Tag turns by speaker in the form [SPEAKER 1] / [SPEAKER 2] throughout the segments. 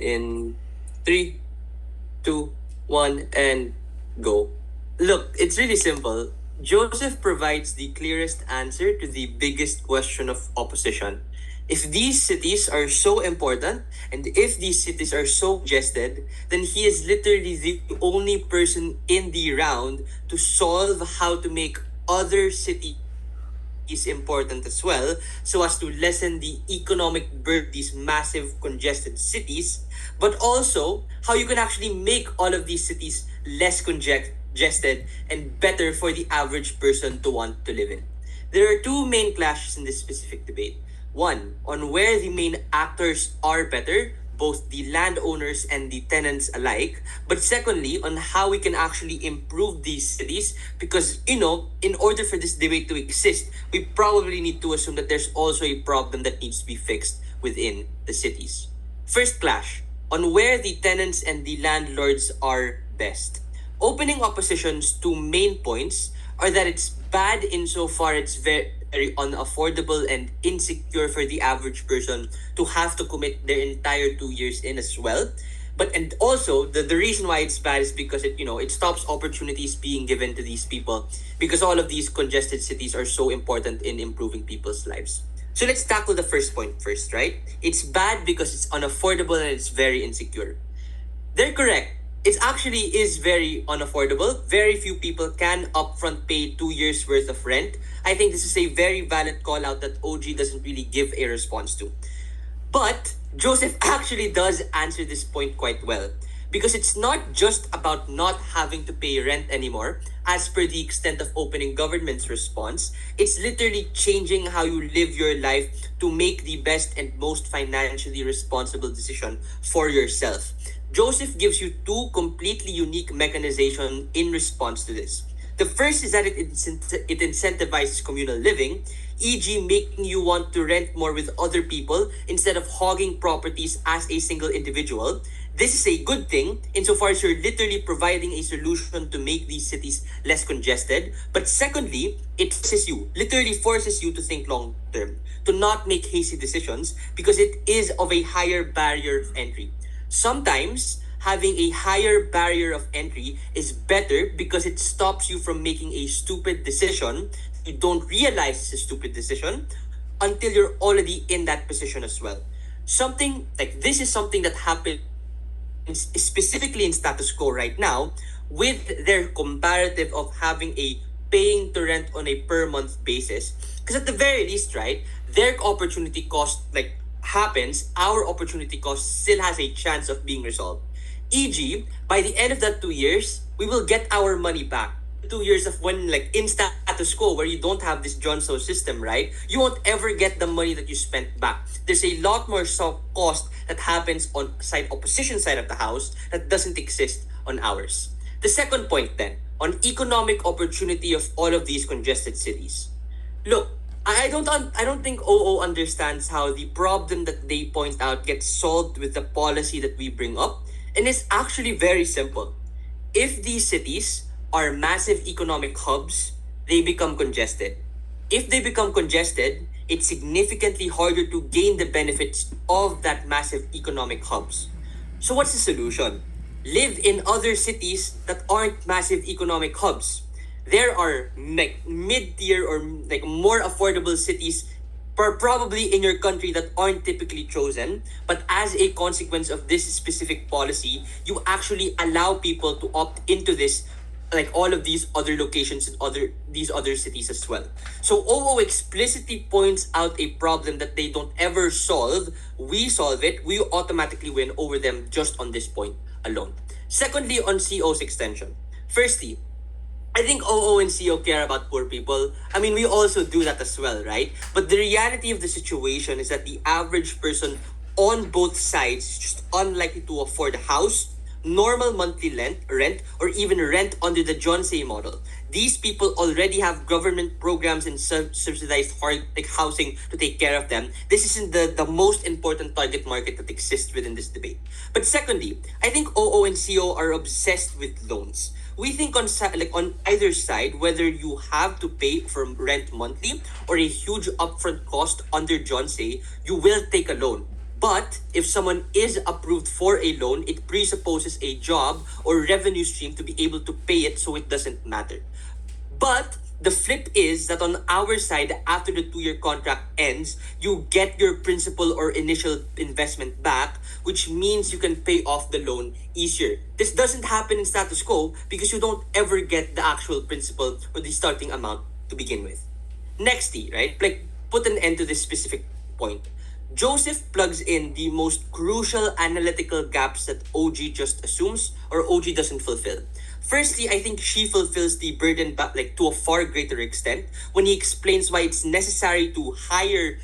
[SPEAKER 1] in 3, 2, 1, and go. Look, it's really simple. Joseph provides the clearest answer to the biggest question of opposition. If these cities are so important and if these cities are so congested, then he is literally the only person in the round to solve how to make other cities is important as well, so as to lessen the economic burden of these massive congested cities, but also how you can actually make all of these cities less congested and better for the average person to want to live in. There are two main clashes in this specific debate. One, on where the main actors are better, both the landowners and the tenants alike. But secondly, on how we can actually improve these cities. Because, in order for this debate to exist, we probably need to assume that there's also a problem that needs to be fixed within the cities. First clash, on where the tenants and the landlords are best. Opening opposition's two main points are that it's bad insofar it's very unaffordable and insecure for the average person to have to commit their entire 2 years in as well. But and also the reason why it's bad is because it stops opportunities being given to these people, because all of these congested cities are so important in improving people's lives. So let's tackle the first point first, right? It's bad because it's unaffordable and it's very insecure. They're correct. It actually is very unaffordable. Very few people can upfront pay 2 years worth of rent. I think this is a very valid call out that OG doesn't really give a response to. But Joseph actually does answer this point quite well, because it's not just about not having to pay rent anymore, as per the extent of opening government's response. It's literally changing how you live your life to make the best and most financially responsible decision for yourself. Joseph gives you two completely unique mechanizations in response to this. The first is that it incentivizes communal living, e.g., making you want to rent more with other people instead of hogging properties as a single individual. This is a good thing insofar as you're literally providing a solution to make these cities less congested. But secondly, it literally forces you to think long term, to not make hasty decisions, because it is of a higher barrier of entry. Sometimes, having a higher barrier of entry is better because it stops you from making a stupid decision. You don't realize it's a stupid decision until you're already in that position as well. Something like this is something that happens specifically in status quo right now, with their comparative of having a paying to rent on a per month basis. Because at the very least, right, their opportunity cost happens, our opportunity cost still has a chance of being resolved. E.g., by the end of that 2 years, we will get our money back. 2 years of when in status quo where you don't have this Jeonse-style system, right? You won't ever get the money that you spent back. There's a lot more soft cost that happens on opposition side of the house that doesn't exist on ours. The second point then, on economic opportunity of all of these congested cities. Look, I don't think OO understands how the problem that they point out gets solved with the policy that we bring up, and it's actually very simple. If these cities are massive economic hubs, they become congested. If they become congested, it's significantly harder to gain the benefits of that massive economic hubs. So what's the solution? Live in other cities that aren't massive economic hubs. There are mid-tier or more affordable cities probably in your country that aren't typically chosen, but as a consequence of this specific policy, you actually allow people to opt into this, all of these other locations in these other cities as well. So OO explicitly points out a problem that they don't ever solve. We solve it, we automatically win over them just on this point alone. Secondly, on CO's extension. Firstly, I think OO and CO care about poor people. I mean, we also do that as well, right? But the reality of the situation is that the average person on both sides is just unlikely to afford a house, normal monthly rent, or even rent under the Jeonse model. These people already have government programs and subsidized housing to take care of them. This isn't the most important target market that exists within this debate. But secondly, I think OO and CO are obsessed with loans. We think on either side, whether you have to pay for rent monthly or a huge upfront cost under Jeonse, you will take a loan. But if someone is approved for a loan, it presupposes a job or revenue stream to be able to pay it, so it doesn't matter. But the flip is that on our side, after the 2-year contract ends, you get your principal or initial investment back, which means you can pay off the loan easier. This doesn't happen in status quo because you don't ever get the actual principal or the starting amount to begin with. Nexty, right? Like, put an end to this specific point. Joseph plugs in the most crucial analytical gaps that OG just assumes or OG doesn't fulfill. Firstly, I think she fulfills the burden like to a far greater extent when he explains why it's necessary to hire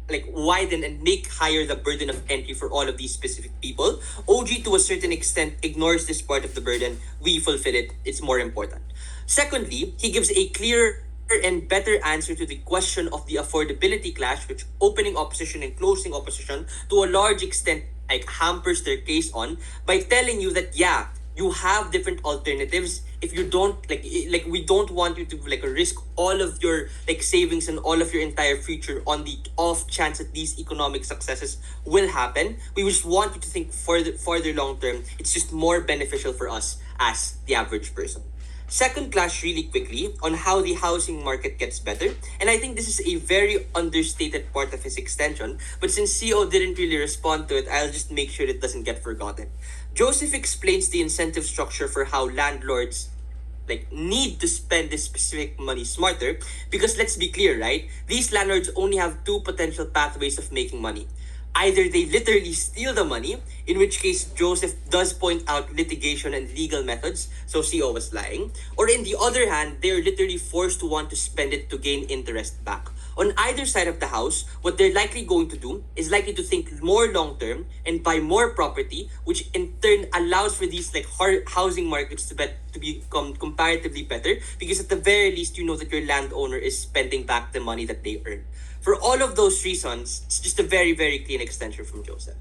[SPEAKER 1] like widen and make higher the burden of entry for all of these specific people. OG to a certain extent ignores this part of the burden. We fulfill it. It's more important. Secondly, he gives a clear and better answer to the question of the affordability clash, which opening opposition and closing opposition to a large extent like hampers their case on, by telling you that yeah, you have different alternatives. If you don't like we don't want you to like risk all of your like savings and all of your entire future on the off chance that these economic successes will happen. We just want you to think further long term. It's just more beneficial for us as the average person. Second clash really quickly on how the housing market gets better. And I think this is a very understated part of his extension, but since CEO didn't really respond to it, I'll just make sure it doesn't get forgotten. Joseph explains the incentive structure for how landlords like need to spend this specific money smarter, because let's be clear, right? These landlords only have two potential pathways of making money. Either they literally steal the money, in which case Joseph does point out litigation and legal methods, so CO was lying, or in the other hand, they are literally forced to want to spend it to gain interest back. On either side of the house, what they're likely going to do is likely to think more long term and buy more property, which in turn allows for these like housing markets to become comparatively better, because at the very least you know that your landowner is spending back the money that they earn. For all of those reasons, it's just a very, very clean extension from Joseph.